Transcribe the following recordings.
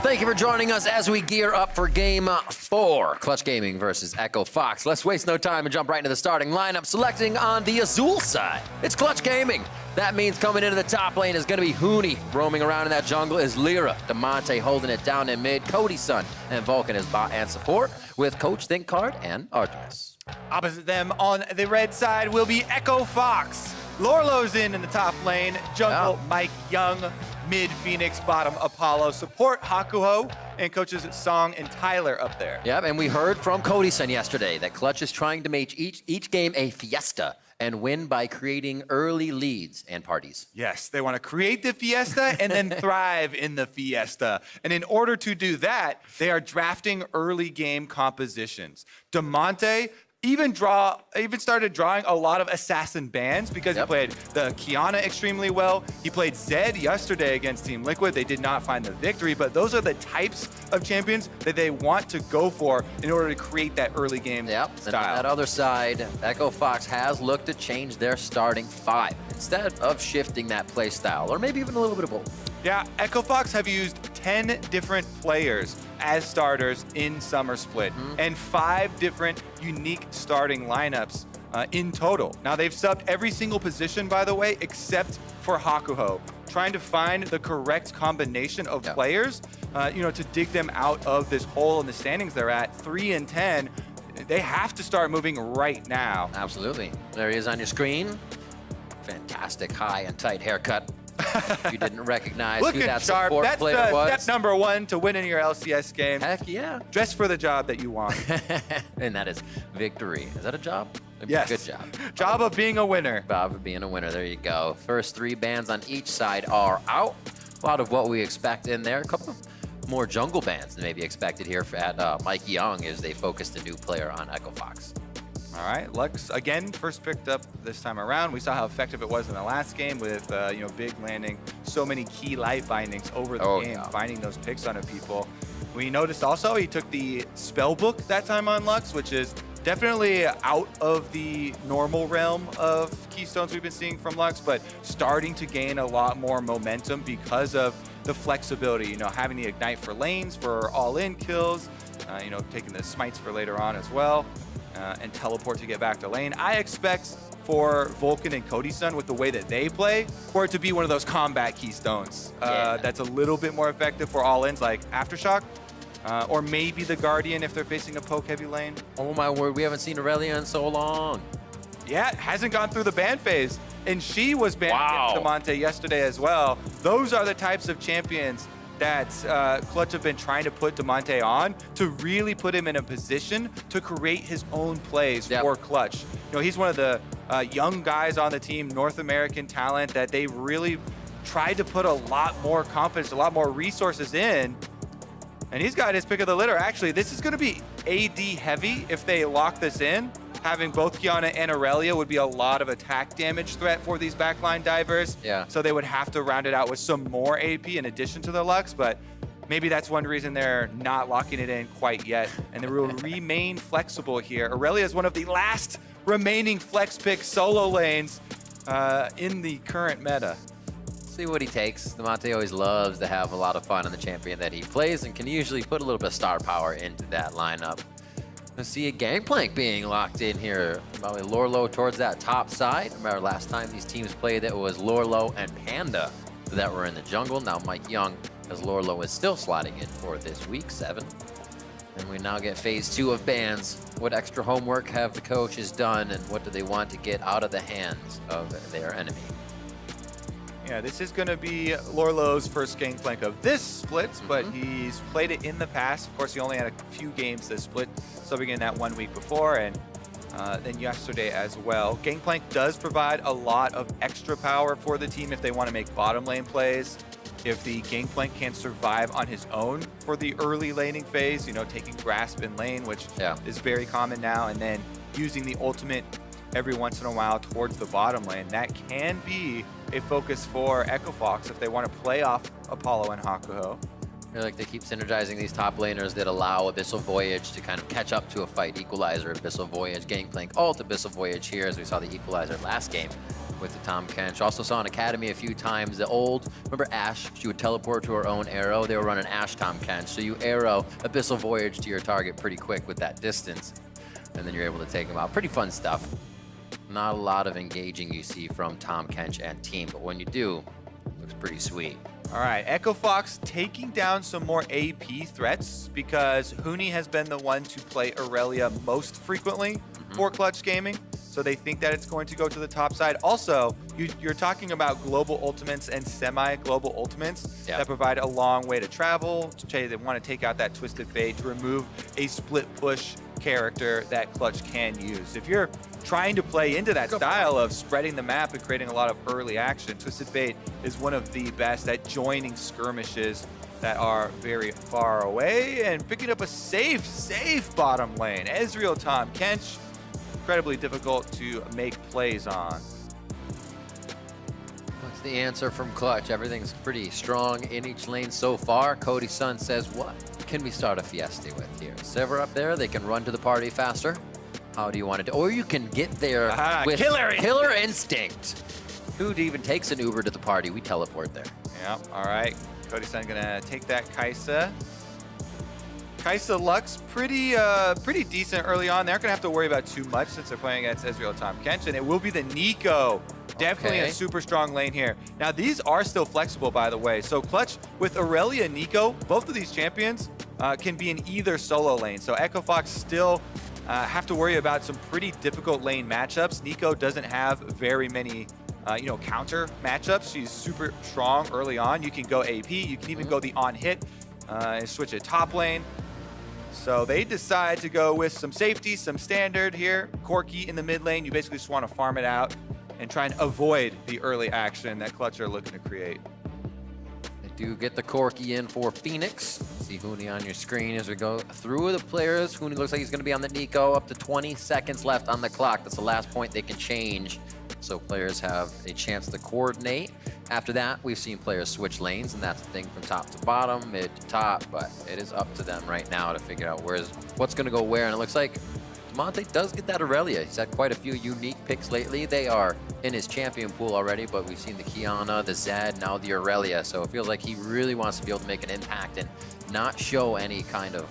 Thank you for joining us as we gear up for Game 4. Clutch Gaming versus Echo Fox. Let's waste no time and jump right into the starting lineup. Selecting on the Azul side, it's Clutch Gaming. That means coming into the top lane is going to be Hooney. Roaming around in that jungle is Lyra. Demonte holding it down in mid. Cody's son and Vulcan is bot and support with Coach Thinkcard and Artemis. Opposite them on the red side will be Echo Fox. Lorlo's in the top lane. Jungle, Mike Young. Mid Phoenix, bottom Apollo. Support Hakuho and coaches Song and Tyler up there. Yep, and we heard from Cody's son yesterday that Clutch is trying to make each game a fiesta and win by creating early leads and parties. Yes, they want to create the fiesta and then thrive in the fiesta. And in order to do that, they are drafting early game compositions. Demonte even started drawing a lot of assassin bans because he played the Kiana extremely well. He played Zed yesterday against Team Liquid. They did not find the victory, but those are the types of champions that they want to go for in order to create that early game style. And on that other side, Echo Fox has looked to change their starting five instead of shifting that play style, or maybe even a little bit of both. Yeah, Echo Fox have used 10 different players as starters in Summer Split and 5 different unique starting lineups in total. Now, they've subbed every single position, by the way, except for Hakuho, trying to find the correct combination of players, to dig them out of this hole in the standings they're at. 3 and 10, they have to start moving right now. Absolutely. There he is on your screen. Fantastic high and tight haircut. If you didn't recognize who that sharp. support That's player was. step number 1 to winning your LCS game. Heck yeah. Dress for the job that you want. And that is victory. Is that a job? Yes. Good job. Job of being a winner. Job of being a winner. There you go. First 3 bans on each side are out. A lot of what we expect in there. A couple of more jungle bans than maybe expected here at Mike Young as they focused a new player on Echo Fox. All right, Lux again first picked up this time around. We saw how effective it was in the last game with Big landing so many key life bindings over the game, finding those picks on people. We noticed also he took the spell book that time on Lux, which is definitely out of the normal realm of keystones we've been seeing from Lux, but starting to gain a lot more momentum because of the flexibility, having the ignite for lanes for all-in kills, taking the smites for later on as well. And teleport to get back to lane. I expect for Vulcan and Cody's son, with the way that they play, for it to be one of those combat keystones that's a little bit more effective for all-ins like Aftershock, or maybe the Guardian if they're facing a poke-heavy lane. Oh my word, we haven't seen Aurelia in so long. Yeah, hasn't gone through the ban phase, and she was banned against Demonte yesterday as well. Those are the types of champions that Clutch have been trying to put Demonte on to really put him in a position to create his own plays for Clutch. He's one of the young guys on the team, North American talent that they really tried to put a lot more confidence, a lot more resources in. And he's got his pick of the litter. Actually, this is going to be AD heavy if they lock this in. Having both Kiana and Aurelia would be a lot of attack damage threat for these backline divers. Yeah. So they would have to round it out with some more AP in addition to the Lux, but maybe that's one reason they're not locking it in quite yet. And they will remain flexible here. Aurelia is one of the last remaining flex pick solo lanes in the current meta. See what he takes. Demonte always loves to have a lot of fun on the champion that he plays and can usually put a little bit of star power into that lineup. Let's see a Gangplank being locked in here. Probably Lorlo towards that top side. Remember last time these teams played, it was Lorlo and Panda that were in the jungle. Now Mike Young, as Lorlo is still slotting in for this week 7. And we now get phase 2 of bans. What extra homework have the coaches done, and what do they want to get out of the hands of their enemy? Yeah, this is going to be Lorlo's first Gangplank of this split, but he's played it in the past. Of course, he only had a few games this split, subbing in that 1 week before, and then yesterday as well. Gangplank does provide a lot of extra power for the team if they want to make bottom lane plays. If the Gangplank can't survive on his own for the early laning phase, taking grasp in lane, which is very common now, and then using the ultimate every once in a while towards the bottom lane. That can be a focus for Echo Fox if they want to play off Apollo and Hakuho. I feel like they keep synergizing these top laners that allow Abyssal Voyage to kind of catch up to a fight. Equalizer, Abyssal Voyage, Gangplank, ult, Abyssal Voyage here, as we saw the Equalizer last game. with the Tahm Kench. Also saw in Academy a few times the old, remember Ashe? She would teleport to her own arrow. They were running Ashe Tahm Kench. So you arrow Abyssal Voyage to your target pretty quick with that distance, and then you're able to take them out. Pretty fun stuff. Not a lot of engaging you see from Tahm Kench and team, but when you do, it looks pretty sweet. All right, Echo Fox taking down some more AP threats because Huni has been the one to play Aurelia most frequently for Clutch Gaming. So they think that it's going to go to the top side. Also, you're talking about global ultimates and semi-global ultimates that provide a long way to travel. They want to take out that Twisted Fate to remove a split push character that Clutch can use. If you're trying to play into that style of spreading the map and creating a lot of early action, Twisted Fate is one of the best at joining skirmishes that are very far away and picking up a safe bottom lane. Ezreal Tahm Kench, incredibly difficult to make plays on. What's the answer from Clutch? Everything's pretty strong in each lane so far. Cody Sun says, what can we start a Fiesta with here? Sever up there, they can run to the party faster. How do you want to do? Or you can get there with Killer Instinct. Who even takes an Uber to the party? We teleport there. Yeah, all right. Cody Sun gonna take that Kai'Sa. Kai'Sa looks pretty decent early on. They aren't gonna have to worry about too much since they're playing against Ezreal Tahm Kench, and it will be the Nico. Definitely a super strong lane here. Now these are still flexible, by the way. So Clutch with Aurelia and Nico, both of these champions can be in either solo lane. So Echo Fox still have to worry about some pretty difficult lane matchups. Nico doesn't have very many counter matchups. She's super strong early on. You can go AP, you can even go the on hit and switch it top lane. So they decide to go with some safety, some standard here. Corki in the mid lane, you basically just want to farm it out and try and avoid the early action that Clutch are looking to create. They do get the Corki in for Phoenix. See Huni on your screen as we go through the players. Huni looks like he's going to be on the Nico. Up to 20 seconds left on the clock. That's the last point they can change. So players have a chance to coordinate. After that, we've seen players switch lanes, and that's the thing from top to bottom, mid to top, but it is up to them right now to figure out what's going to go where. And it looks like Damonte does get that Aurelia. He's had quite a few unique picks lately. They are in his champion pool already, but we've seen the Kiana, the Zed, now the Aurelia. So it feels like he really wants to be able to make an impact and not show any kind of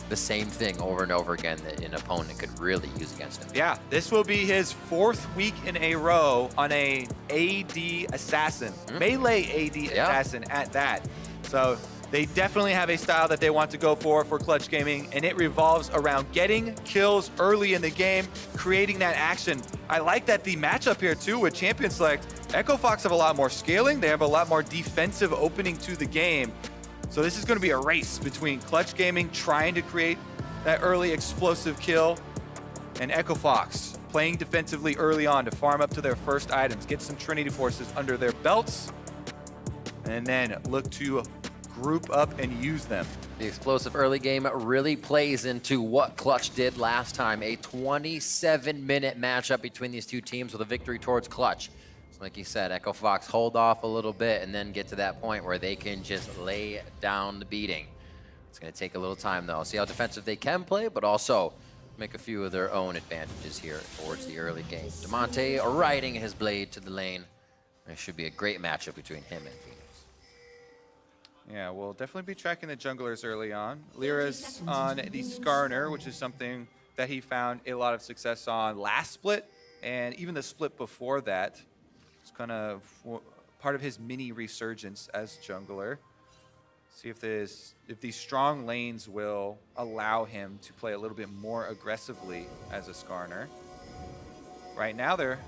the same thing over and over again that an opponent could really use against him. Yeah, this will be his 4th week in a row on a AD assassin, melee AD assassin at that. So they definitely have a style that they want to go for Clutch Gaming, and it revolves around getting kills early in the game, creating that action. I like that the matchup here too with Champion Select, Echo Fox have a lot more scaling, they have a lot more defensive opening to the game. So this is going to be a race between Clutch Gaming trying to create that early explosive kill and Echo Fox playing defensively early on to farm up to their first items, get some Trinity Forces under their belts, and then look to group up and use them. The explosive early game really plays into what Clutch did last time. A 27-minute matchup between these two teams with a victory towards Clutch. Like you said, Echo Fox hold off a little bit and then get to that point where they can just lay down the beating. It's going to take a little time, though. See how defensive they can play, but also make a few of their own advantages here towards the early game. Damonte riding his blade to the lane. It should be a great matchup between him and Phoenix. Yeah, we'll definitely be tracking the junglers early on. Lyra's on the Skarner, which is something that he found a lot of success on last split, and even the split before that. It's kind of part of his mini resurgence as jungler. See if these strong lanes will allow him to play a little bit more aggressively as a Skarner. Right now they're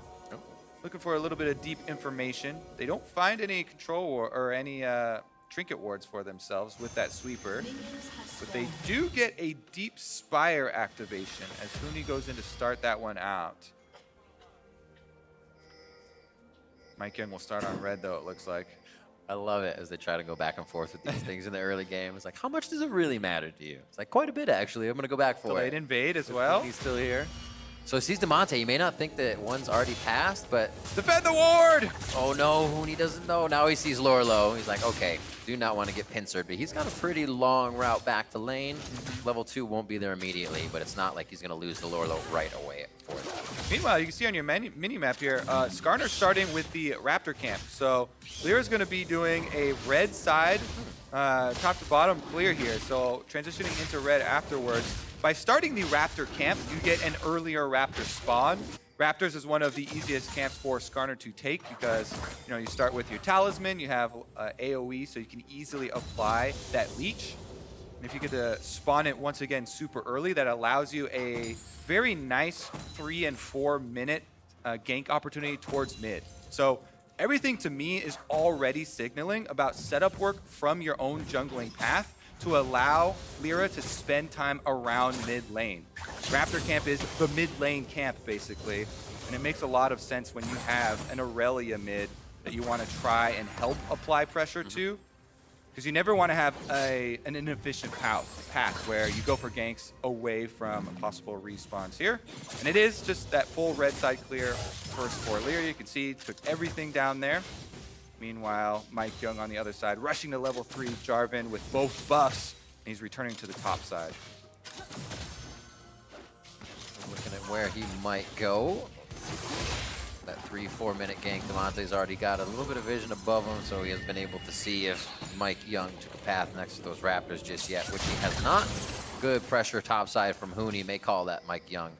looking for a little bit of deep information. They don't find any control or any trinket wards for themselves with that sweeper, but they do get a deep spire activation as Huni goes in to start that one out. Mike Young will start on red, though, it looks like. I love it as they try to go back and forth with these things in the early game. It's like, how much does it really matter to you? It's like, quite a bit, actually. I'm going to go back for it. Delayed invade as well. He's still here. So he sees Damonte. You may not think that one's already passed, but... Defend the ward! Oh, no. Huni doesn't know. Now he sees Lorlo. He's like, okay, do not want to get pincered, but he's got a pretty long route back to lane. Level 2 won't be there immediately, but it's not like he's going to lose the Lorlo right away for that. Meanwhile, you can see on your mini map here, Skarner starting with the Raptor camp. So Lyra's going to be doing a red side, top to bottom clear here. So transitioning into red afterwards. By starting the Raptor camp, you get an earlier Raptor spawn. Raptors is one of the easiest camps for Skarner to take because you start with your talisman, you have AoE, so you can easily apply that leech. And if you get to spawn it once again super early, that allows you a very nice 3 and 4 minute gank opportunity towards mid. So everything to me is already signaling about setup work from your own jungling path to allow Lyra to spend time around mid lane. Raptor camp is the mid lane camp basically, and it makes a lot of sense when you have an Aurelia mid that you want to try and help apply pressure to. Because you never want to have an inefficient path where you go for ganks away from possible respawns here. And it is just that full red side clear first for Lyra. You can see took everything down there. Meanwhile, Mike Young on the other side, rushing to level 3 Jarvan with both buffs, and he's returning to the top side. Looking at where he might go. That 3-4 minute gank, Damonte's already got a little bit of vision above him, so he has been able to see if Mike Young took a path next to those Raptors just yet, which he has not. Good pressure topside from Huni. May call that Mike Young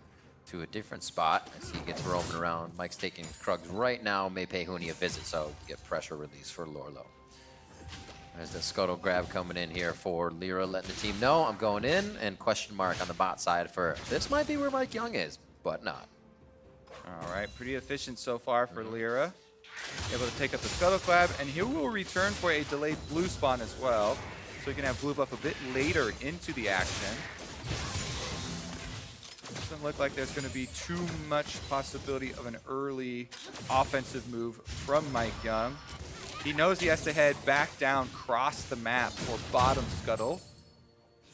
to a different spot as he gets roaming around. Mike's taking Krugs right now, may pay Huni a visit, so get pressure release for Lorlo. There's the scuttle grab coming in here for Lyra, letting the team know I'm going in, and question mark on the bot side for this might be where Mike Young is, but not. All right, pretty efficient so far for Lyra. Able to take up the Scuttle Clap, and he will return for a delayed blue spawn as well. So he can have blue buff a bit later into the action. Doesn't look like there's going to be too much possibility of an early offensive move from Mike Young. He knows he has to head back down, cross the map for bottom Scuttle.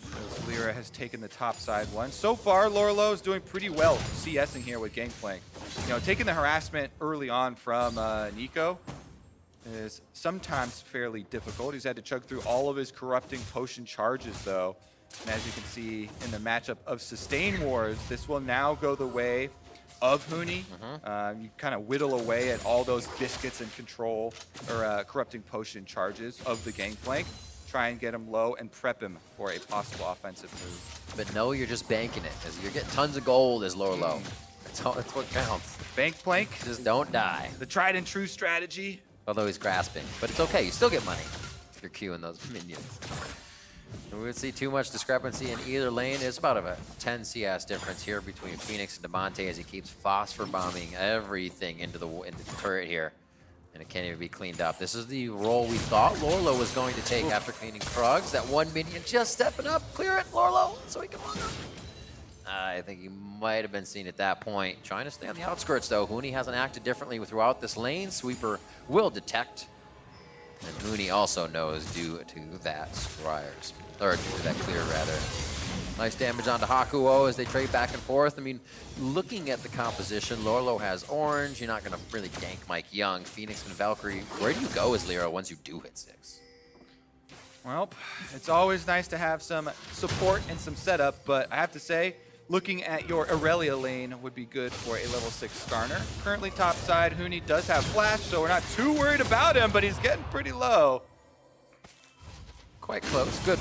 As Lyra has taken the top side one. So far, Lorlo is doing pretty well CSing here with Gangplank. Taking the harassment early on from Nico is sometimes fairly difficult. He's had to chug through all of his corrupting potion charges, though. And as you can see in the matchup of Sustain Wars, this will now go the way of Huni. You kind of whittle away at all those biscuits and control or corrupting potion charges of the Gangplank. Try and get him low and prep him for a possible offensive move. But no, you're just banking it, because you're getting tons of gold as Lorlo. That's what counts. Bank plank. Just don't die. The tried and true strategy. Although he's grasping, but it's okay. You still get money if you're queuing those minions. We would see too much discrepancy in either lane. It's about a 10 CS difference here between Phoenix and Damonte as he keeps phosphor bombing everything into the turret here. And it can't even be cleaned up. This is the role we thought Lorlo was going to take after cleaning Krugs. That one minion just stepping up. Clear it, Lorlo, so he can run up. I think he might have been seen at that point. Trying to stay on the outskirts, though. Huni hasn't acted differently throughout this lane. Sweeper will detect. And Huni also knows due to that Scryers. Or due to that clear, rather. Nice damage onto Hakuo as they trade back and forth. I mean, looking at the composition, Lorlo has orange. You're not going to really gank Mike Young. Phoenix and Valkyrie, where do you go as Lyra once you do hit 6? Well, it's always nice to have some support and some setup, but I have to say, looking at your Aurelia lane would be good for a level 6 Skarner. Currently top side, Huni does have flash, so we're not too worried about him, but he's getting pretty low. Quite close. Good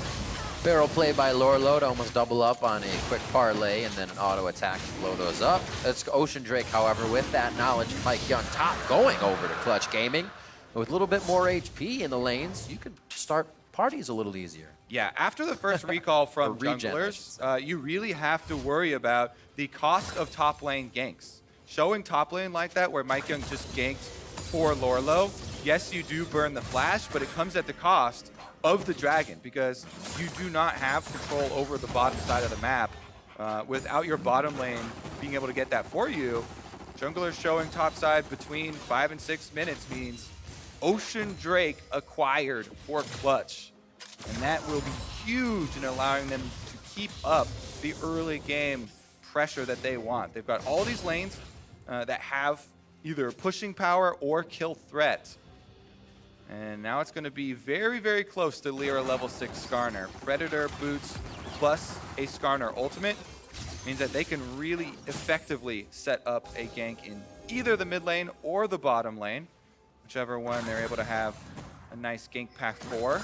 barrel play by Lorlo to almost double up on a quick parlay and then an auto attack to blow those up. That's Ocean Drake, however, with that knowledge, Mike Young top going over to Clutch Gaming. With a little bit more HP in the lanes, you could start parties a little easier. Yeah, after the first recall from junglers, you really have to worry about the cost of top lane ganks. Showing top lane like that, where Mike Young just ganked for Lorlo, yes, you do burn the flash, but it comes at the cost of the dragon, because you do not have control over the bottom side of the map. Without your bottom lane being able to get that for you, junglers showing top side between 5 and 6 minutes means Ocean Drake acquired for Clutch. And that will be huge in allowing them to keep up the early game pressure that they want. They've got all these lanes that have either pushing power or kill threat. And now it's going to be very, very close to Lyra level 6 Skarner. Predator boots plus a Skarner ultimate. means that they can really effectively set up a gank in either the mid lane or the bottom lane, whichever one they're able to have a nice gank pack for.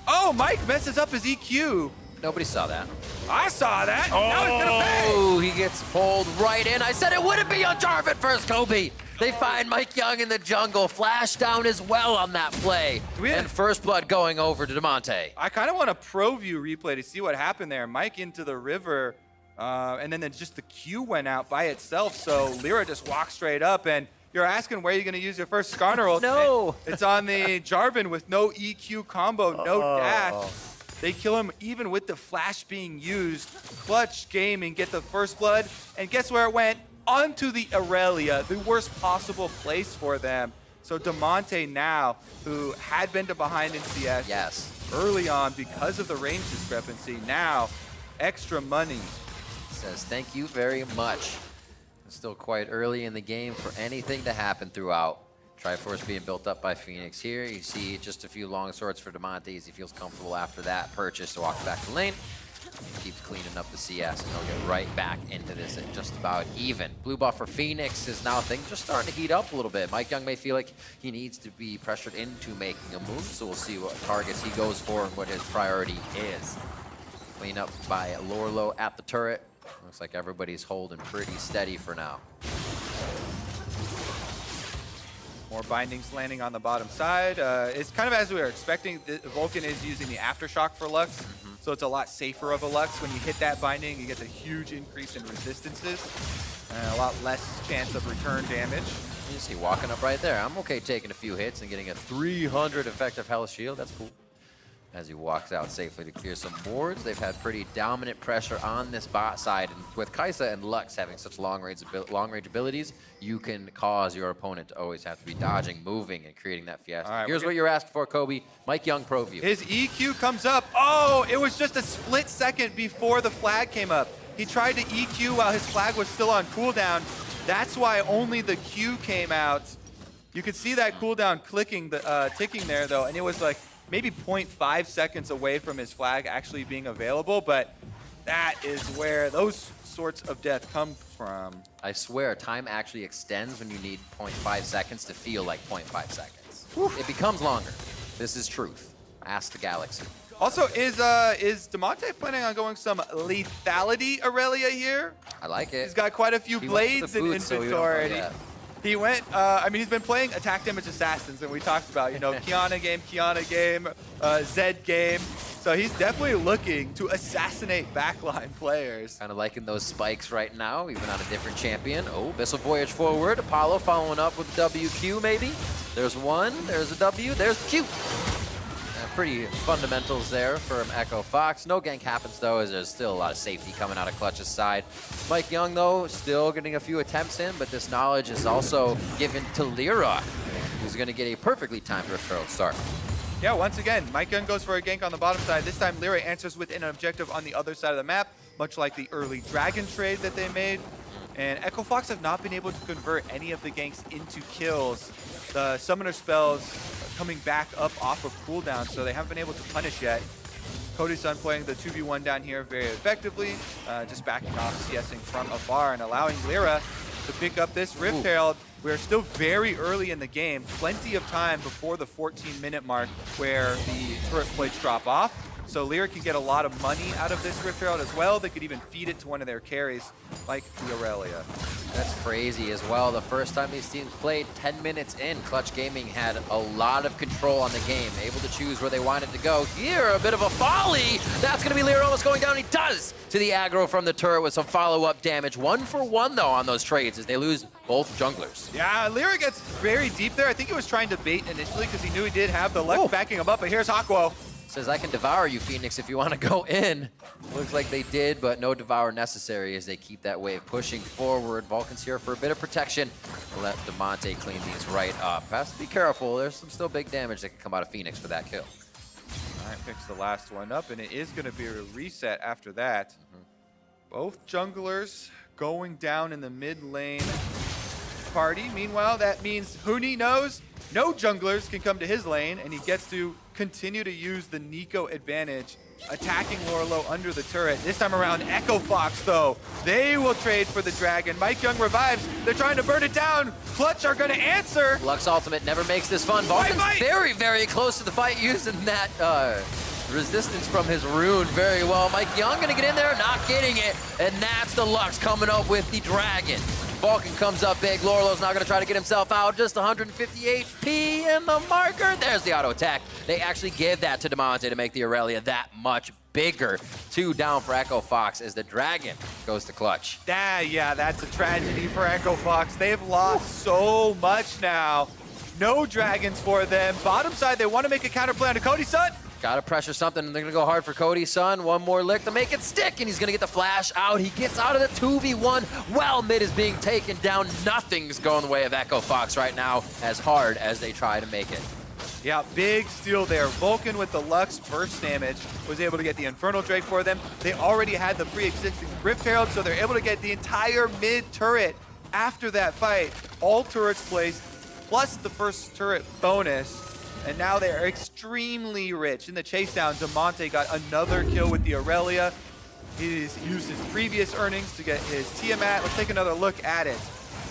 Oh, Mike messes up his EQ. Nobody saw that. I saw that. Now he's gonna pay. Oh, he gets pulled right in. I said it wouldn't be on Jarvan first, Kobe. They find Mike Young in the jungle. Flash down as well on that play. And first blood going over to Damonte. I kind of want a pro view replay to see what happened there. Mike into the river, and then just the Q went out by itself. So Lyra just walked straight up, and you're asking where you're going to use your first Skarner ult. No. It's on the Jarvan with no EQ combo, no dash. They kill him even with the flash being used. Clutch gaming, get the first blood, and guess where it went? Onto the Aurelia, the worst possible place for them. So Damonte now, who had been to behind in CS early on because of the range discrepancy, now extra money. Says thank you very much. It's still quite early in the game for anything to happen throughout. Triforce being built up by Phoenix here. You see just a few long swords for Damonte as he feels comfortable after that purchase to walk back to lane. He keeps cleaning up the CS, and he'll get right back into this at just about even. Blue buff for Phoenix is now things just starting to heat up a little bit. Mike Young may feel like he needs to be pressured into making a move, so we'll see what targets he goes for and what his priority is. Clean up by Lorlo at the turret. Looks like everybody's holding pretty steady for now. More bindings landing on the bottom side. It's kind of as we were expecting. Vulcan is using the Aftershock for Lux, so it's a lot safer of a Lux. When you hit that binding, you get a huge increase in resistances and a lot less chance of return damage. You see walking up right there. I'm okay taking a few hits and getting a 300 effective health shield. That's cool. As he walks out safely to clear some boards. They've had pretty dominant pressure on this bot side. And with Kai'Sa and Lux having such long-range abilities, you can cause your opponent to always have to be dodging, moving, and creating that fiesta. Right, here's what you're asking for, Kobe. Mike Young Pro View. His EQ comes up. Oh, it was just a split second before the flag came up. He tried to EQ while his flag was still on cooldown. That's why only the Q came out. You could see that cooldown clicking, ticking there, though, and it was like maybe 0.5 seconds away from his flag actually being available, but that is where those sorts of death come from. I swear, time actually extends when you need 0.5 seconds to feel like 0.5 seconds. It becomes longer. This is truth. Ask the Galaxy. Also, is Damonte planning on going some lethality Aurelia here? I like it. He's got quite a few blades in inventory. So he went, I mean, he's been playing attack damage assassins, and we talked about, you know, Kiana game, Zed game. So he's definitely looking to assassinate backline players. Kind of liking those spikes right now, even on a different champion. Oh, missile voyage forward. Apollo following up with WQ maybe. There's one, there's a W, there's the Q. Pretty fundamentals there from Echo Fox. No gank happens though, as there's still a lot of safety coming out of Clutch's side. Mike Young though, still getting a few attempts in, but this knowledge is also given to Lyra, who's gonna get a perfectly timed Rift Herald start. Yeah, once again, Mike Young goes for a gank on the bottom side. This time Lyra answers with an objective on the other side of the map, much like the early Dragon trade that they made. And Echo Fox have not been able to convert any of the ganks into kills. The summoner spells coming back up off of cooldown, so they haven't been able to punish yet. Cody's Sun playing the 2v1 down here very effectively, just backing off, CSing from afar and allowing Lyra to pick up this Rift Herald. We're still very early in the game, plenty of time before the 14-minute mark where the turret plates drop off. So Lyra can get a lot of money out of this Rift Herald as well. They could even feed it to one of their carries, like the Aurelia. That's crazy as well. The first time these teams played, 10 minutes in, Clutch Gaming had a lot of control on the game, able to choose where they wanted to go. Here, a bit of a volley. That's going to be Lyra almost going down. He does to the aggro from the turret with some follow-up damage. 1 for 1, though, on those trades as they lose both junglers. Yeah, Lyra gets very deep there. I think he was trying to bait initially because he knew he did have the Lux backing him up, but here's Aquo. Says, I can devour you, Phoenix, if you want to go in. Looks like they did, but no devour necessary as they keep that wave pushing forward. Vulcan's here for a bit of protection. Let Damonte clean these right up. Has to be careful. There's some still big damage that can come out of Phoenix for that kill. All right, picks the last one up, and it is going to be a reset after that. Both junglers going down in the mid lane. party. Meanwhile, that means Huni knows no junglers can come to his lane, and he gets to continue to use the Nico advantage, attacking Lorelo under the turret. This time around, Echo Fox, though, they will trade for the dragon. Mike Young revives. They're trying to burn it down. Clutch are going to answer. Lux ultimate never makes this fun. Vulcan's very, very close to the fight, using that resistance from his rune very well. Mike Young going to get in there, not getting it, and that's the Lux coming up with the dragon. Vulcan comes up big. Lorelo's now going to try to get himself out. Just 150 HP in the marker. There's the auto attack. They actually give that to Damonte to make the Aurelia that much bigger. 2 down for Echo Fox as the dragon goes to clutch. Yeah, that's a tragedy for Echo Fox. They've lost so much now. No dragons for them. Bottom side, they want to make a counter play on Cody Sun. Gotta pressure something, and they're gonna go hard for Cody Sun. One more lick to make it stick, and he's gonna get the flash out. He gets out of the 2v1 while mid is being taken down. Nothing's going the way of Echo Fox right now, as hard as they try to make it. Yeah, big steal there. Vulcan with the Lux burst damage was able to get the Infernal Drake for them. They already had the pre-existing Rift Herald, so they're able to get the entire mid turret after that fight. All turrets placed, plus the first turret bonus. And now they are extremely rich. In the chase down, Damonte got another kill with the Aurelia. He's used his previous earnings to get his Tiamat. Let's take another look at it.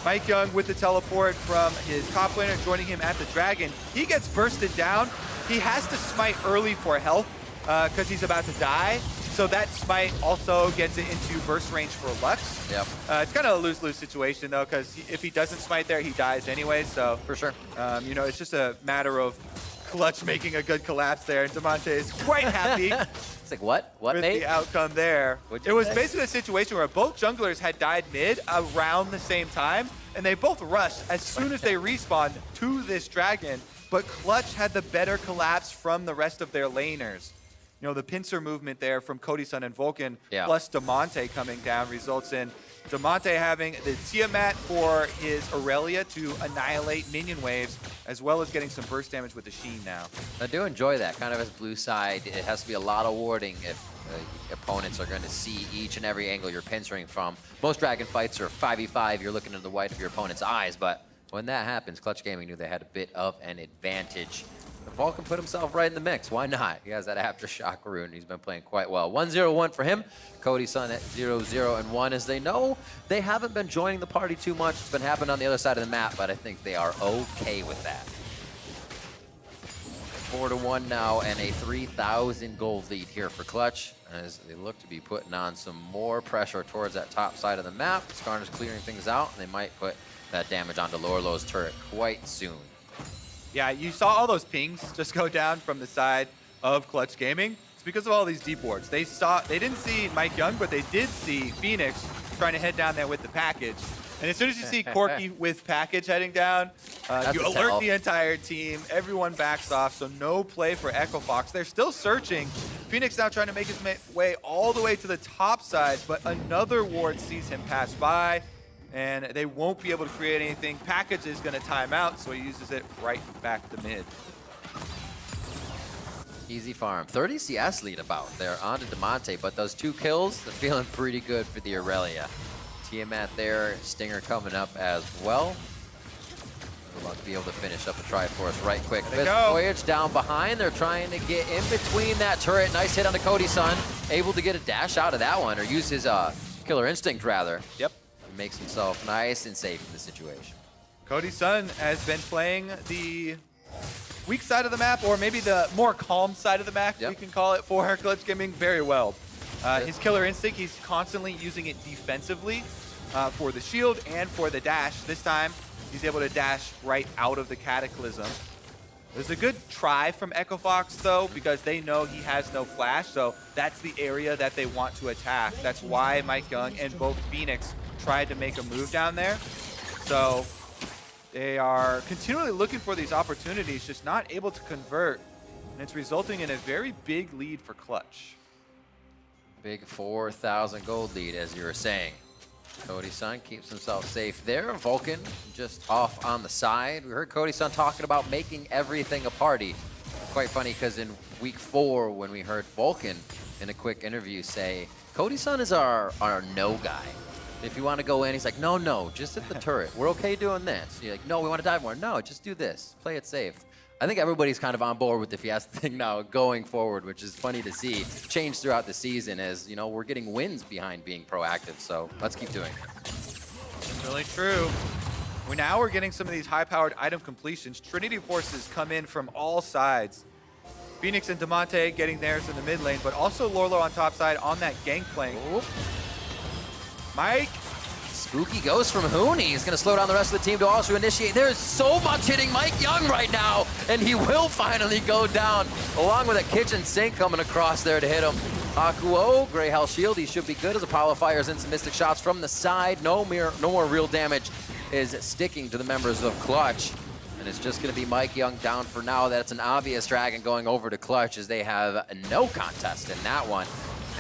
Mike Young with the teleport from his top laner, joining him at the Dragon. He gets bursted down. He has to smite early for health because he's about to die. So that smite also gets it into burst range for Lux. Yep. It's kind of a lose-lose situation, though, because if he doesn't smite there, he dies anyway. So for sure. You know, it's just a matter of Clutch making a good collapse there, and Damonte is quite happy. It's like, what? What, with mate? the outcome there. It was basically a situation where both junglers had died mid around the same time, and they both rushed as soon as they respawned to this dragon, but Clutch had the better collapse from the rest of their laners. You know, the pincer movement there from Cody Sun and Vulcan, plus Damonte coming down, results in Damonte having the Tiamat for his Aurelia to annihilate minion waves, as well as getting some burst damage with the Sheen now. I do enjoy that, kind of as blue side. It has to be a lot of warding if opponents are going to see each and every angle you're pincering from. Most dragon fights are 5v5, you're looking into the white of your opponent's eyes, but when that happens, Clutch Gaming knew they had a bit of an advantage. Vulcan put himself right in the mix. Why not? He has that Aftershock rune. He's been playing quite well. 1-0-1 for him. Cody Sun at 0-0-1. As they know, they haven't been joining the party too much. It's been happening on the other side of the map, but I think they are okay with that. 4-1 now, and a 3,000 gold lead here for Clutch, as they look to be putting on some more pressure towards that top side of the map. Skarner's clearing things out, and they might put that damage onto Lorelo's turret quite soon. Yeah, you saw all those pings just go down from the side of Clutch Gaming. It's because of all these deep wards. They didn't see Mike Young, but they did see Phoenix trying to head down there with the package. And as soon as you see Corky with package heading down, you alert the entire team. Everyone backs off, so no play for Echo Fox. They're still searching. Phoenix now trying to make his way all the way to the top side, but another ward sees him pass by, and they won't be able to create anything. Package is going to time out, so he uses it right back to mid. Easy farm. 30 CS lead about. They're on to Damonte, but those 2 kills, they're feeling pretty good for the Aurelia. Tiamat there, Stinger coming up as well. We'll be able to finish up a Triforce right quick. This Voyage down behind. They're trying to get in between that turret. Nice hit on the Cody Sun. Able to get a dash out of that one, or use his Killer Instinct, rather. Yep. Makes himself nice and safe in the situation. Cody Sun has been playing the weak side of the map, or maybe the more calm side of the map, we can call it, for Clutch Gaming very well. His Killer Instinct, he's constantly using it defensively for the shield and for the dash. This time, he's able to dash right out of the Cataclysm. There's a good try from Echo Fox, though, because they know he has no flash, so that's the area that they want to attack. That's why Mike Young and both Phoenix tried to make a move down there. So they are continually looking for these opportunities, just not able to convert, and it's resulting in a very big lead for Clutch. Big 4,000 gold lead, as you were saying. Cody Sun keeps himself safe there. Vulcan just off on the side. We heard Cody Sun talking about making everything a party. Quite funny, because in week 4, when we heard Vulcan in a quick interview say, Cody Sun is our no guy. If you want to go in, he's like, no, no, just at the turret. We're okay doing this. You're like, no, we want to dive more. No, just do this. Play it safe. I think everybody's kind of on board with the Fiesta thing now going forward, which is funny to see change throughout the season as, you know, we're getting wins behind being proactive. So let's keep doing it. That's really true. Now we're getting some of these high-powered item completions. Trinity forces come in from all sides. Phoenix and Damonte getting theirs in the mid lane, but also Lorlo on top side on that gangplank. Mike. Spooky ghost from Hooney. He's going to slow down the rest of the team to also initiate. There's so much hitting Mike Young right now, and he will finally go down, along with a kitchen sink coming across there to hit him. Hakuo, Grey Hell Shield, he should be good as Apollo fires in some Mystic shots from the side. No more real damage is sticking to the members of Clutch. And it's just going to be Mike Young down for now. That's an obvious Dragon going over to Clutch as they have no contest in that one.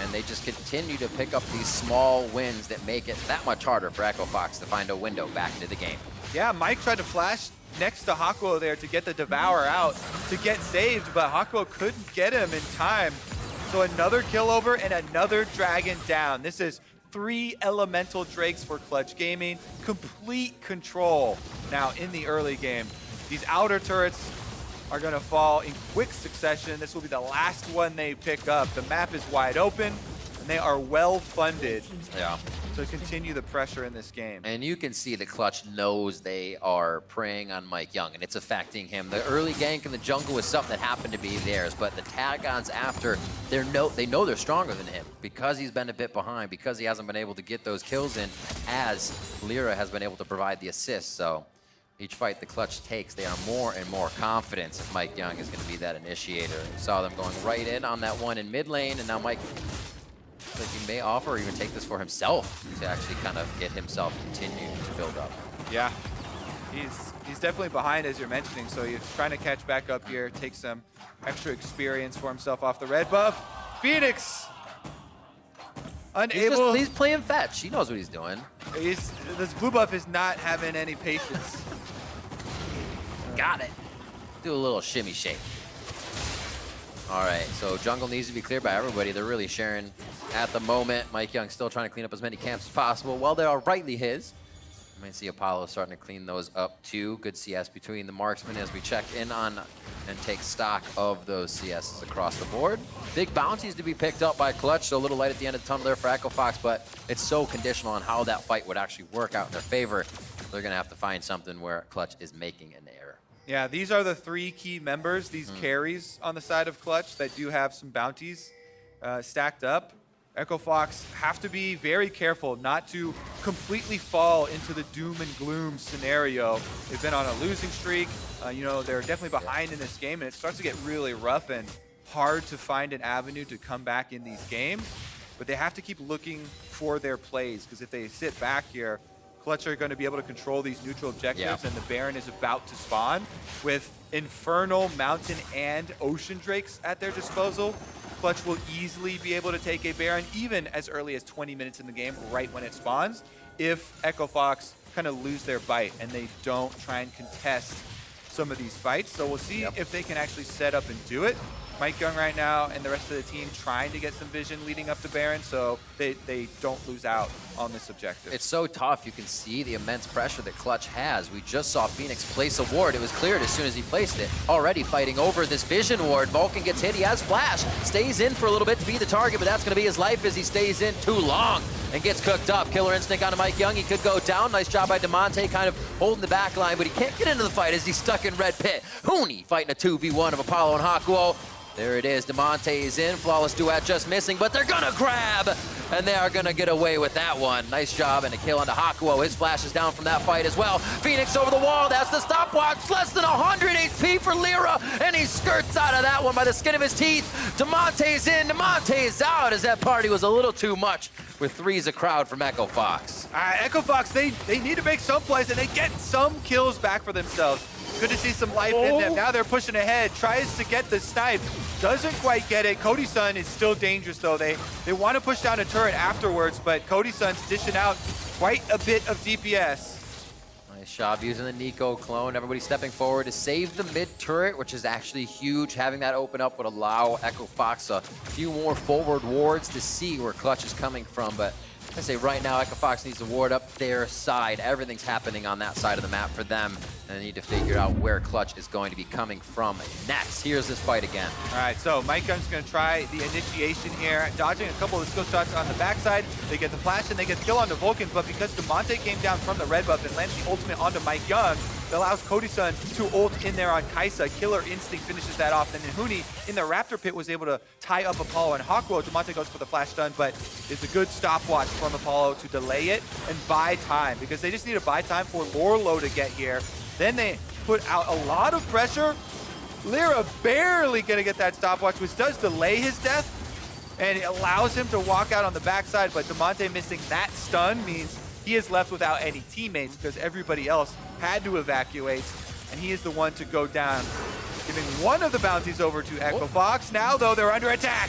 And they just continue to pick up these small wins that make it that much harder for Echo Fox to find a window back into the game. Yeah, Mike tried to flash next to Hakuo there to get the Devour out to get saved, but Hakuo couldn't get him in time. So another kill over and another Dragon down. This is 3 elemental Drakes for Clutch Gaming. Complete control now in the early game. These outer turrets are going to fall in quick succession. This will be the last one they pick up. The map is wide open, and they are well funded to continue the pressure in this game. And you can see the Clutch knows they are preying on Mike Young, and it's affecting him. The early gank in the jungle was something that happened to be theirs, but the tag-ons after, they know they're stronger than him because he's been a bit behind, because he hasn't been able to get those kills in as Lyra has been able to provide the assists. So each fight the Clutch takes, they are more and more confident that Mike Young is going to be that initiator. We saw them going right in on that one in mid lane, and now Mike, like, he may offer or even take this for himself to actually kind of get himself continue to build up. Yeah, he's definitely behind, as you're mentioning, so he's trying to catch back up here, take some extra experience for himself off the red buff. Phoenix, unable. He's playing fetch. He knows what he's doing. This blue buff is not having any patience. Got it. Do a little shimmy shake. All right, so jungle needs to be cleared by everybody. They're really sharing at the moment. Mike Young still trying to clean up as many camps as possible. Well, they are rightly his. You might see Apollo starting to clean those up too. Good CS between the marksmen as we check in on and take stock of those CSs across the board. Big bounties to be picked up by Clutch, so a little light at the end of the tunnel there for Echo Fox, but it's so conditional on how that fight would actually work out in their favor. They're gonna have to find something where Clutch is making an error. Yeah, these are the 3 key members, these carries on the side of Clutch that do have some bounties stacked up. Echo Fox have to be very careful not to completely fall into the doom and gloom scenario. They've been on a losing streak. You know, they're definitely behind in this game, and it starts to get really rough and hard to find an avenue to come back in these games. But they have to keep looking for their plays, because if they sit back here, Clutch are going to be able to control these neutral objectives, and the Baron is about to spawn with Infernal, Mountain, and Ocean Drakes at their disposal. Clutch will easily be able to take a Baron even as early as 20 minutes in the game, right when it spawns, if Echo Fox kind of lose their bite and they don't try and contest some of these fights. So we'll see if they can actually set up and do it. Mike Young right now and the rest of the team trying to get some vision leading up to Baron, so they don't lose out on this objective. It's so tough. You can see the immense pressure that Clutch has. We just saw Phoenix place a ward. It was cleared as soon as he placed it. Already fighting over this vision ward. Vulcan gets hit. He has flash. Stays in for a little bit to be the target, but that's going to be his life as he stays in too long and gets cooked up. Killer instinct onto Mike Young. He could go down. Nice job by Damonte kind of holding the back line, but he can't get into the fight as he's stuck in red pit. Hooney fighting a 2v1 of Apollo and Hakuo. There it is, Damonte is in, flawless duet just missing, but they're gonna grab, and they are gonna get away with that one. Nice job and a kill onto Hakuo. His flash is down from that fight as well. Phoenix over the wall, that's the stopwatch, less than 100 HP for Lyra, and he skirts out of that one by the skin of his teeth. Damonte's in, Damonte's out, as that party was a little too much with threes a crowd from Echo Fox. Echo Fox, they need to make some plays, and they get some kills back for themselves. Good to see some life in them. Now they're pushing ahead, tries to get the snipe, doesn't quite get it. Cody-san is still dangerous though. They want to push down a turret afterwards, but Cody-san's dishing out quite a bit of DPS. Nice job using the Nico clone. Everybody stepping forward to save the mid turret, which is actually huge. Having that open up would allow Echo Fox a few more forward wards to see where Clutch is coming from, but I say right now, Echo Fox needs to ward up their side. Everything's happening on that side of the map for them. And they need to figure out where Clutch is going to be coming from next. Here's this fight again. All right, so Mike Young's going to try the initiation here, dodging a couple of the skill shots on the backside. They get the flash and they get the kill onto Vulcan, but because Demonte came down from the red buff and lands the ultimate onto Mike Young, it allows Cody-san to ult in there on Kaisa. Killer Instinct finishes that off. And then Huni in the Raptor pit was able to tie up Apollo and Hawkwo. Demonte goes for the flash stun, but it's a good stopwatch from Apollo to delay it and buy time, because they just need to buy time for Lorlo to get here. Then they put out a lot of pressure. Lyra barely gonna get that stopwatch, which does delay his death, and it allows him to walk out on the backside, but Demonte missing that stun means he is left without any teammates because everybody else had to evacuate, and he is the one to go down, giving one of the bounties over to Echo Fox. Now, though, they're under attack.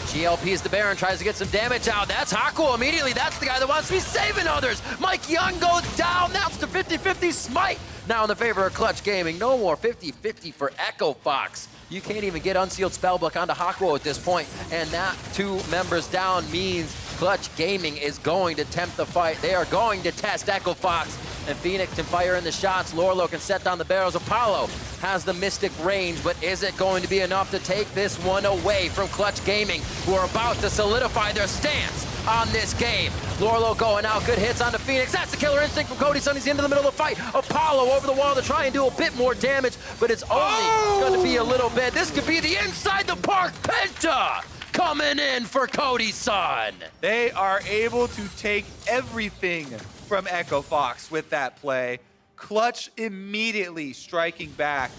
GLP's the Baron, tries to get some damage out. That's Haku immediately. That's the guy that wants to be saving others. Mike Young goes down. That's the 50-50 smite. Now in the favor of Clutch Gaming. No more 50-50 for Echo Fox. You can't even get Unsealed Spellbook onto Haku at this point, and that 2 members down means Clutch Gaming is going to tempt the fight. They are going to test Echo Fox, and Phoenix can fire in the shots. Lorlo can set down the barrels. Apollo has the Mystic range, but is it going to be enough to take this one away from Clutch Gaming, who are about to solidify their stance on this game? Lorlo going out, good hits onto Phoenix. That's the Killer Instinct from Cody Sun. He's into the middle of the fight. Apollo over the wall to try and do a bit more damage, but it's only going to be a little bit. This could be the inside the park Penta coming in for Cody Sun. They are able to take everything from Echo Fox with that play. Clutch immediately striking back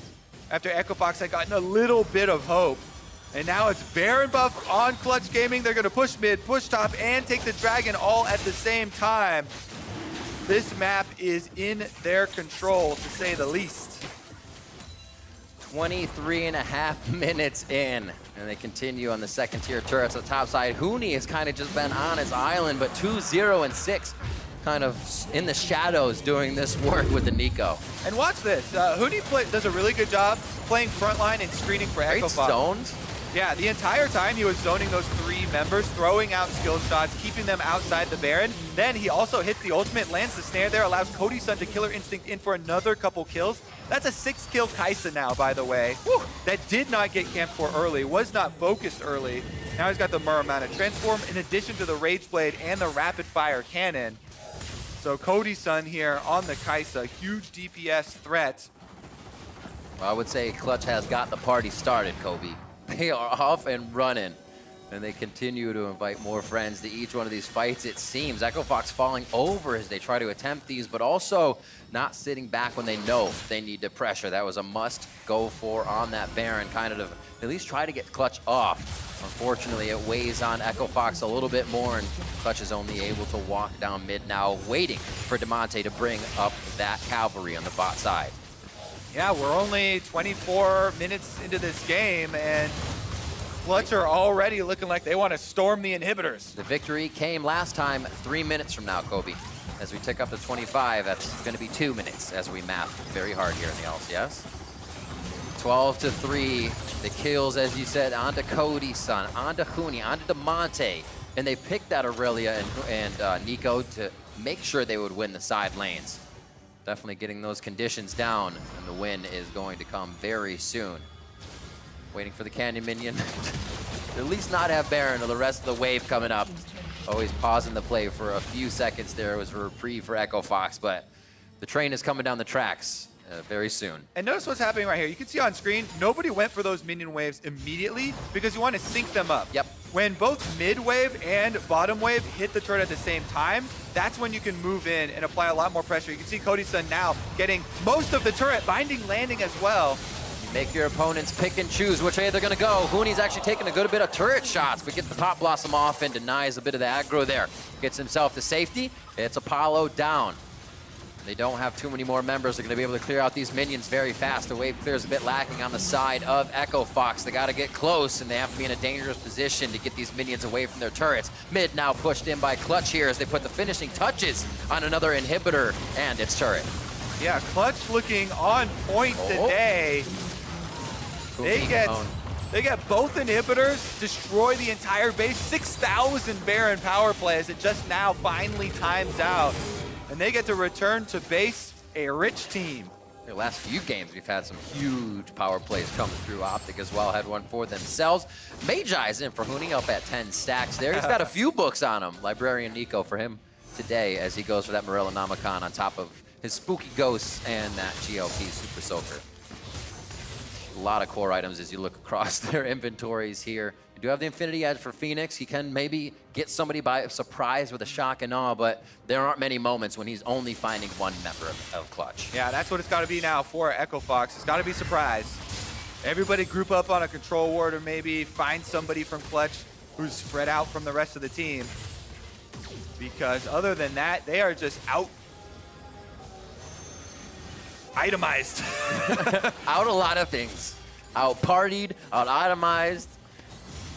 after Echo Fox had gotten a little bit of hope. And now it's Baron buff on Clutch Gaming. They're gonna push mid, push top, and take the Dragon all at the same time. This map is in their control, to say the least. 23.5 minutes in, and they continue on the second tier turrets on the top side. Huni has kind of just been on his island, but 2-0 and 6 kind of in the shadows doing this work with the Nico. And watch this, Huni does a really good job playing frontline and screening for Echo Fox. Stoned. Yeah, the entire time he was zoning those 3 members, throwing out skill shots, keeping them outside the Baron. Then he also hits the ultimate, lands the snare there, allows Cody Sun to Killer Instinct in for another couple kills. That's a 6-kill Kaisa now, by the way. Whew, that did not get camped for early, was not focused early. Now he's got the Muramana Transform in addition to the Rage Blade and the Rapid Fire Cannon. So Cody Sun here on the Kaisa, huge DPS threat. Well, I would say Clutch has got the party started, Kobe. They are off and running, and they continue to invite more friends to each one of these fights. It seems Echo Fox falling over as they try to attempt these, but also not sitting back when they know they need to pressure. That was a must go for on that Baron, kind of at least try to get Clutch off. Unfortunately, it weighs on Echo Fox a little bit more, and Clutch is only able to walk down mid now, waiting for Demonte to bring up that cavalry on the bot side. Yeah, we're only 24 minutes into this game, and Clutch are already looking like they want to storm the inhibitors. The victory came last time 3 minutes from now, Kobe. As we tick up to 25, that's going to be 2 minutes as we math very hard here in the LCS. 12-3, the kills, as you said, onto Cody Sun, onto Huni, onto Demonte, and they picked out Aurelia and Nico to make sure they would win the side lanes. Definitely getting those conditions down, and the win is going to come very soon. Waiting for the Canyon Minion to at least not have Baron or the rest of the wave coming up. Always pausing the play for a few seconds there. It was a reprieve for Echo Fox, but the train is coming down the tracks very soon. And notice what's happening right here. You can see on screen, nobody went for those minion waves immediately because you want to sync them up. Yep. When both mid wave and bottom wave hit the turret at the same time, that's when you can move in and apply a lot more pressure. You can see Cody Sun now getting most of the turret, binding landing as well. You make your opponents pick and choose which way they're going to go. Huni's actually taking a good bit of turret shots, but gets the Pop Blossom off and denies a bit of the aggro there. Gets himself to safety. It's Apollo down. They don't have too many more members. They're going to be able to clear out these minions very fast. The wave clear is a bit lacking on the side of Echo Fox. They got to get close, and they have to be in a dangerous position to get these minions away from their turrets. Mid now pushed in by Clutch here as they put the finishing touches on another inhibitor and its turret. Yeah, Clutch looking on point today. Cool They get They get both inhibitors, destroy the entire base, 6,000 Baron power play as it just now finally times out. And they get to return to base, a rich team. The last few games, we've had some huge power plays coming through. Optic as well had one for themselves. Magi's in for Huni, up at 10 stacks there. He's got a few books on him. Librarian Nico for him today as he goes for that Morella Namicon on top of his Spooky Ghosts and that GLP Super Soaker. A lot of core items as you look across their inventories here. You do have the Infinity Edge for Phoenix. He can maybe get somebody by surprise with a shock and awe, but there aren't many moments when he's only finding one member of Clutch. Yeah, that's what it's got to be now for Echo Fox. It's got to be surprise. Everybody group up on a control ward or maybe find somebody from Clutch who's spread out from the rest of the team. Because other than that, they are just out itemized. Out a lot of things. Out partied, out itemized.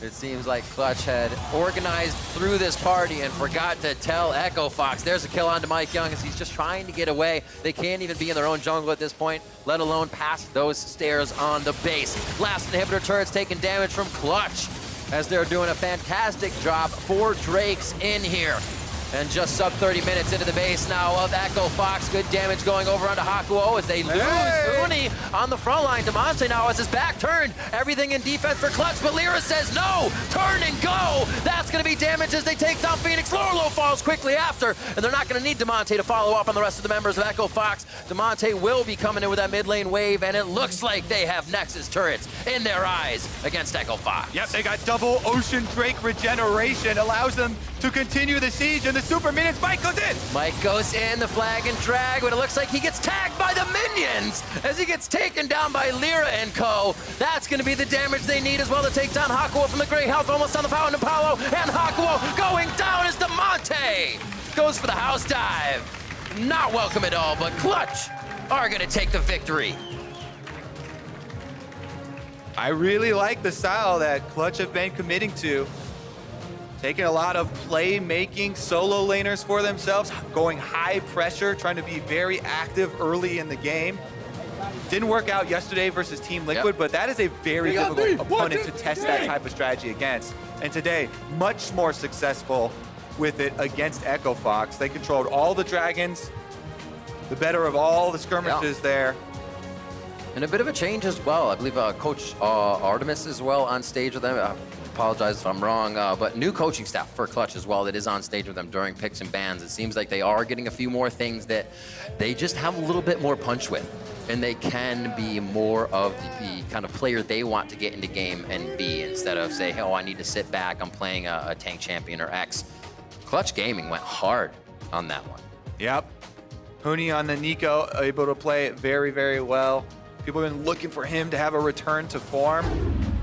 It seems like Clutch had organized through this party and forgot to tell Echo Fox. There's a kill onto Mike Young as he's just trying to get away. They can't even be in their own jungle at this point, let alone past those stairs on the base. Last inhibitor turret's taking damage from Clutch as they're doing a fantastic job. 4 Drakes in here. And just sub 30 minutes into the base now of Echo Fox. Good damage going over onto Hakuo as they lose Uni on the front line. Demonte now has his back turned. Everything in defense for Clutch, but Lyra says no. Turn and go. That's going to be damage as they take down Phoenix. Lorlo falls quickly after, and they're not going to need Demonte to follow up on the rest of the members of Echo Fox. Demonte will be coming in with that mid lane wave, and it looks like they have Nexus turrets in their eyes against Echo Fox. Yep, they got double Ocean Drake regeneration. Allows them to continue the siege, and the super minions. Mike goes in. Mike goes in, the flag and drag, but it looks like he gets tagged by the minions as he gets taken down by Lyra and co. That's going to be the damage they need as well to take down Hakuo from the Grey Health, almost on the Fountain of Apollo, and Hakuo going down as Demonte goes for the house dive. Not welcome at all, but Clutch are going to take the victory. I really like the style that Clutch have been committing to. Taking a lot of playmaking solo laners for themselves, going high pressure, trying to be very active early in the game. Didn't work out yesterday versus Team Liquid, but that is a very difficult opponent to test that type of strategy against. And today, much more successful with it against Echo Fox. They controlled all the dragons, the better of all the skirmishes there. And a bit of a change as well. I believe Coach Artemis as well on stage with them. Apologize if I'm wrong, but new coaching staff for Clutch as well that is on stage with them during picks and bans. It seems like they are getting a few more things that they just have a little bit more punch with, and they can be more of the kind of player they want to get into game and be, instead of say, oh, I need to sit back, I'm playing a tank champion or X. Clutch Gaming went hard on that one. Yep. Huni on the Nico, able to play it very, very well. People have been looking for him to have a return to form.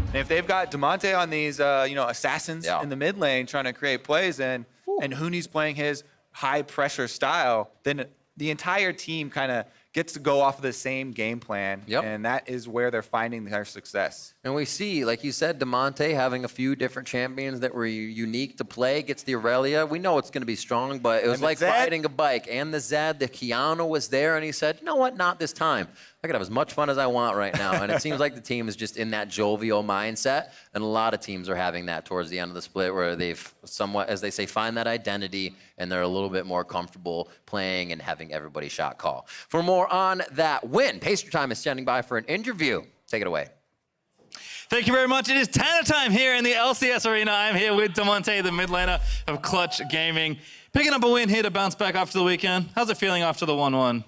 And if they've got Demonte on these, assassins in the mid lane trying to create plays, and Huni's playing his high pressure style, then the entire team kind of gets to go off of the same game plan. And that is where they're finding their success. And we see, like you said, Demonte having a few different champions that were unique to play. Gets the Aurelia. We know it's going to be strong, but it was like riding a bike. And the Zed, the Keanu was there, and he said, you know what, not this time. I could have as much fun as I want right now. And it seems like the team is just in that jovial mindset. And a lot of teams are having that towards the end of the split, where they've somewhat, as they say, find that identity, and they're a little bit more comfortable playing and having everybody shot call. For more on that win, Pastry Time is standing by for an interview. Take it away. Thank you very much. It is Tanner time here in the LCS arena. I'm here with Demonte, the mid laner of Clutch Gaming. Picking up a win here to bounce back after the weekend. How's it feeling after the 1-1?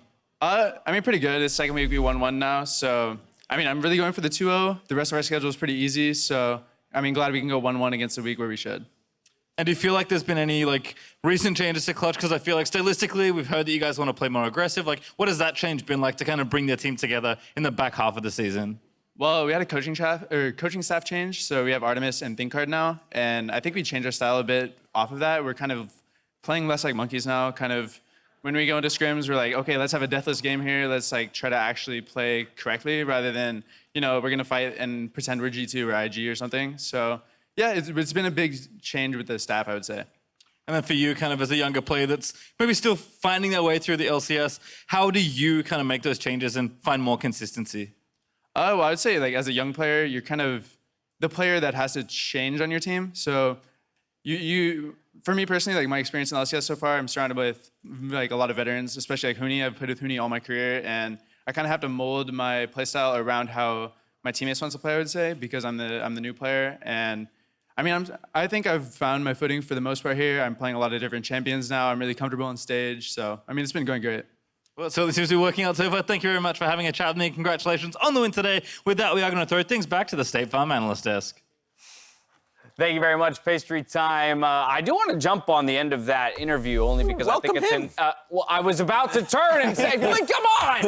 Pretty good. It's second week, we 1-1 now. So, I'm really going for the 2-0. The rest of our schedule is pretty easy. So, glad we can go 1-1 against a week where we should. And do you feel like there's been any recent changes to Clutch? Because I feel like stylistically, we've heard that you guys want to play more aggressive. What has that change been like to kind of bring their team together in the back half of the season? Well, we had a coaching staff change. So we have Artemis and ThinkCard now. And I think we changed our style a bit off of that. We're kind of playing less like monkeys now, kind of. When we go into scrims, we're like, okay, let's have a deathless game here. Let's try to actually play correctly rather than, we're going to fight and pretend we're G2 or IG or something. So, yeah, it's been a big change with the staff, I would say. And then for you, kind of as a younger player that's maybe still finding their way through the LCS, how do you kind of make those changes and find more consistency? Well, I would say, as a young player, you're kind of the player that has to change on your team. So for me personally, like my experience in LCS so far, I'm surrounded with like a lot of veterans, especially like Huni. I've played with Huni all my career, and I kind of have to mold my playstyle around how my teammates want to play, I would say, because I'm the new player. And I mean, I think I've found my footing for the most part here. I'm playing a lot of different champions now. I'm really comfortable on stage. So, I mean, it's been going great. Well, it certainly seems to be working out so far. Thank you very much for having a chat with me. Congratulations on the win today. With that, we are going to throw things back to the State Farm analyst desk. Thank you very much, Pastry Time. I do want to jump on the end of that interview only because I think it's in. Well, I was about to turn and say, come on,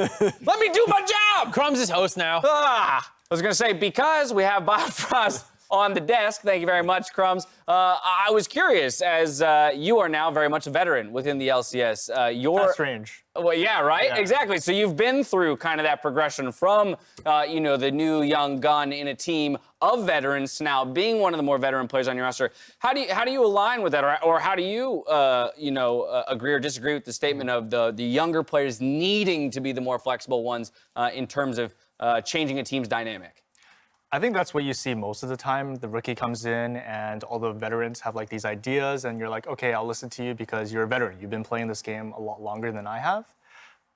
let me do my job. Crumbs is host now. I was going to say, because we have Bifrost on the desk, thank you very much, Crumbs. I was curious, as you are now very much a veteran within the LCS. That's strange. Well, yeah, right? Yeah. Exactly. So you've been through kind of that progression from, the new young gun in a team of veterans to now being one of the more veteran players on your roster. How do you align with that, or how do you, agree or disagree with the statement of the younger players needing to be the more flexible ones in terms of changing a team's dynamic? I think that's what you see most of the time. The rookie comes in and all the veterans have like these ideas and you're like, okay, I'll listen to you because you're a veteran. You've been playing this game a lot longer than I have.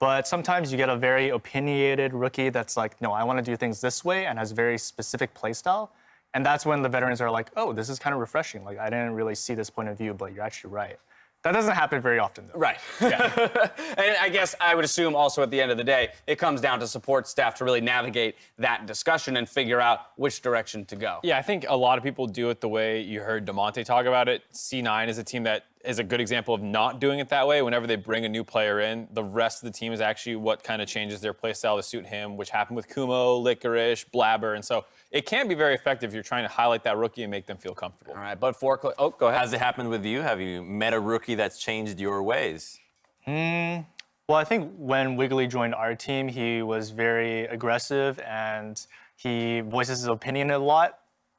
But sometimes you get a very opinionated rookie that's like, no, I want to do things this way and has very specific play style. And that's when the veterans are like, oh, this is kind of refreshing. Like, I didn't really see this point of view, but you're actually right. That doesn't happen very often, though. Right. Yeah. And I guess I would assume also at the end of the day, it comes down to support staff to really navigate that discussion and figure out which direction to go. Yeah, I think a lot of people do it the way you heard DeMonte talk about it. C9 is a team that is a good example of not doing it that way. Whenever they bring a new player in, the rest of the team is actually what kind of changes their play style to suit him, which happened with Kumo, Licorice, Blabber, and so it can be very effective if you're trying to highlight that rookie and make them feel comfortable. All right, but go ahead. Has it happened with you? Have you met a rookie that's changed your ways? Well, I think when Wiggly joined our team, he was very aggressive and he voices his opinion a lot.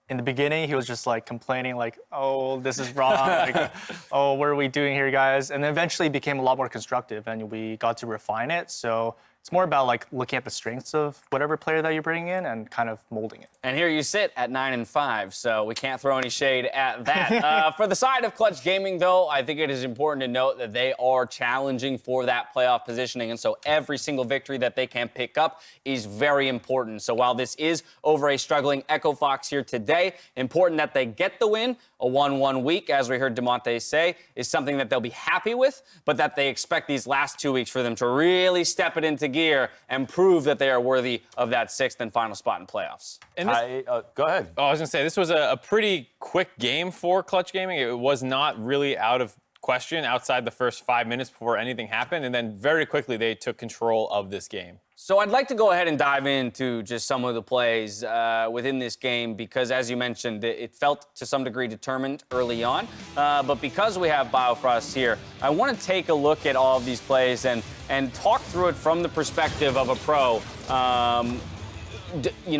In the beginning, he was just like complaining like, oh, this is wrong. Like, oh, what are we doing here, guys? And then eventually became a lot more constructive and we got to refine it. So it's more about like looking at the strengths of whatever player that you bring in and kind of molding it. And here you sit at 9-5, so we can't throw any shade at that. For the side of Clutch Gaming, though, I think it is important to note that they are challenging for that playoff positioning, and so every single victory that they can pick up is very important. So while this is over a struggling Echo Fox here today, important that they get the win. A 1-1 week, as we heard DeMonte say, is something that they'll be happy with, but that they expect these last 2 weeks for them to really step it into gear and prove that they are worthy of that 6th and final spot in playoffs. And this, Go ahead. I was going to say, this was a pretty quick game for Clutch Gaming. It was not really out of question outside the first 5 minutes before anything happened, and then very quickly they took control of this game. So I'd like to go ahead and dive into just some of the plays within this game because, as you mentioned, it felt to some degree determined early on. But because we have Biofrost here, I want to take a look at all of these plays and talk through it from the perspective of a pro.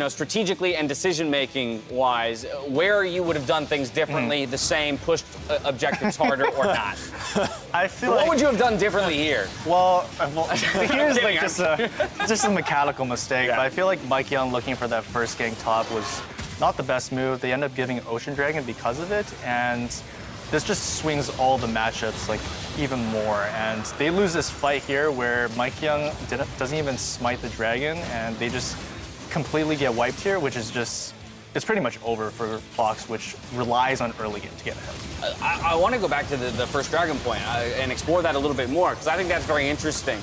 Strategically and decision-making wise, where you would have done things differently, the same, pushed objectives harder or not. I feel What like, would you have done differently here? well here's like just a mechanical mistake. Yeah. But I feel like Mike Young looking for that first gank top was not the best move. They end up giving Ocean Dragon because of it, and this just swings all the matchups like even more. And they lose this fight here where Mike Young doesn't even smite the dragon, and they just completely get wiped here, which is just, it's pretty much over for Fox, which relies on early game to get ahead. I want to go back to the first Dragon Point and explore that a little bit more, because I think that's very interesting.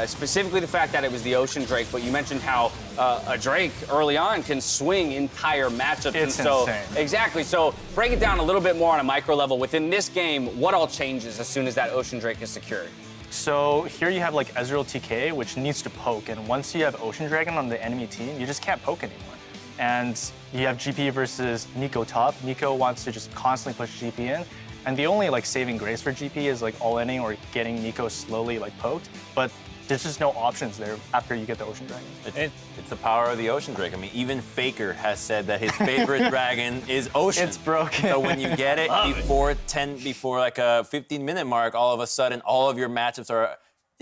Specifically the fact that it was the Ocean Drake, but you mentioned how a Drake early on can swing entire matchups. It's and so, insane. Exactly. So break it down a little bit more on a micro level. Within this game, what all changes as soon as that Ocean Drake is secured? So here you have like Ezreal TK, which needs to poke, and once you have Ocean Dragon on the enemy team, you just can't poke anymore. And you have GP versus Nico top. Nico wants to just constantly push GP in, and the only like saving grace for GP is like all-inning or getting Nico slowly like poked, but there's just no options there after you get the Ocean Dragon. It's the power of the Ocean Drake. I mean, even Faker has said that his favorite dragon is Ocean. It's broken. So when you get it before like a 15-minute mark, all of a sudden all of your matchups are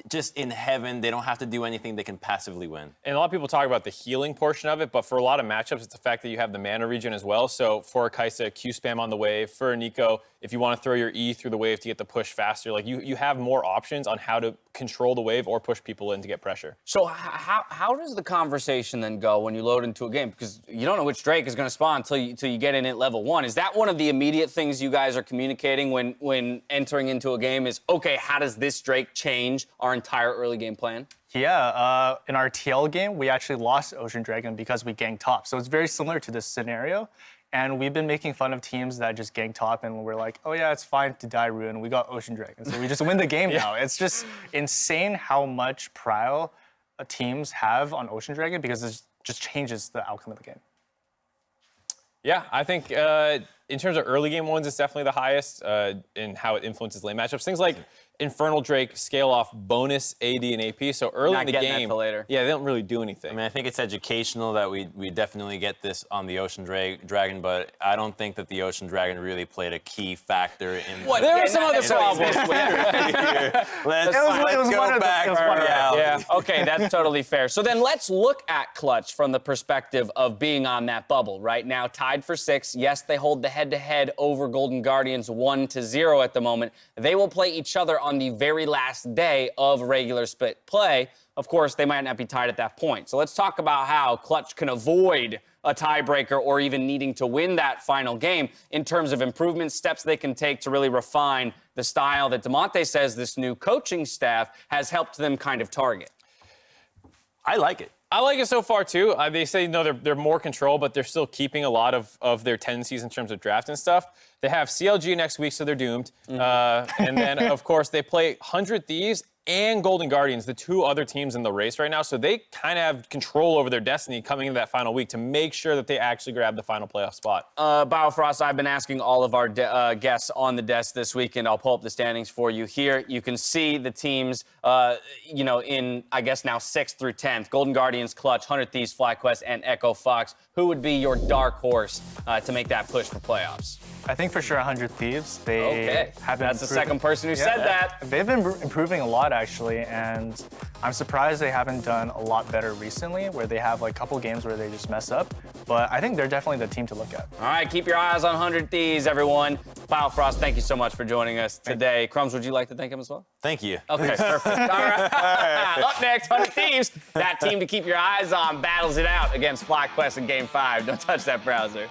just in heaven. They don't have to do anything. They can passively win. And a lot of people talk about the healing portion of it, but for a lot of matchups, it's the fact that you have the mana regen as well. So for Kaisa, Q spam on the wave. For Nico, if you want to throw your E through the wave to get the push faster, like you have more options on how to control the wave or push people in to get pressure. So how does the conversation then go when you load into a game? Because you don't know which Drake is going to spawn until you get in at level 1. Is that one of the immediate things you guys are communicating when entering into a game is, okay, how does this Drake change our entire early game plan? Yeah, in our TL game, we actually lost Ocean Dragon because we ganked top. So it's very similar to this scenario. And we've been making fun of teams that just gank top, and we're like, oh yeah, it's fine to die Ruin. We got Ocean Dragon, so we just win the game now. It's just insane how much prio teams have on Ocean Dragon because it just changes the outcome of the game. Yeah, I think in terms of early game ones, it's definitely the highest in how it influences lane matchups. Things like Infernal Drake scale off bonus AD and AP. So early in the game, later. Yeah, they don't really do anything. I mean, I think it's educational that we definitely get this on the Ocean Dragon, but I don't think that the Ocean Dragon really played a key factor in. What? There are some other problems with it. Let's go back to reality. Yeah, okay, that's totally fair. So then let's look at Clutch from the perspective of being on that bubble. Right now, tied for 6. Yes, they hold the head-to-head over Golden Guardians 1-0 at the moment. They will play each other on the very last day of regular split play. Of course, they might not be tied at that point. So let's talk about how Clutch can avoid a tiebreaker or even needing to win that final game in terms of improvement steps they can take to really refine the style that Damonte says this new coaching staff has helped them kind of target. I like it. I like it so far, too. They say, no, they're more control, but they're still keeping a lot of their tendencies in terms of draft and stuff. They have CLG next week, so they're doomed. And then, of course, they play 100 Thieves and Golden Guardians, the 2 other teams in the race right now. So they kind of have control over their destiny coming into that final week to make sure that they actually grab the final playoff spot. Biofrost, I've been asking all of our guests on the desk this weekend. I'll pull up the standings for you here. You can see the teams, in, I guess, now 6th through 10th. Golden Guardians, Clutch, 100 Thieves, FlyQuest, and Echo Fox. Who would be your dark horse to make that push for playoffs? I think for sure 100 Thieves. They have been That's the second person who said that. They've been improving a lot, actually, and I'm surprised they haven't done a lot better recently, where they have like a couple games where they just mess up. But I think they're definitely the team to look at. All right, keep your eyes on 100 Thieves, everyone. Biofrost, thank you so much for joining us today. Crumbs, would you like to thank him as well? Thank you. Okay, perfect. All right. Up next, 100 Thieves. That team to keep your eyes on battles it out against FlyQuest in Game 5. Don't touch that browser.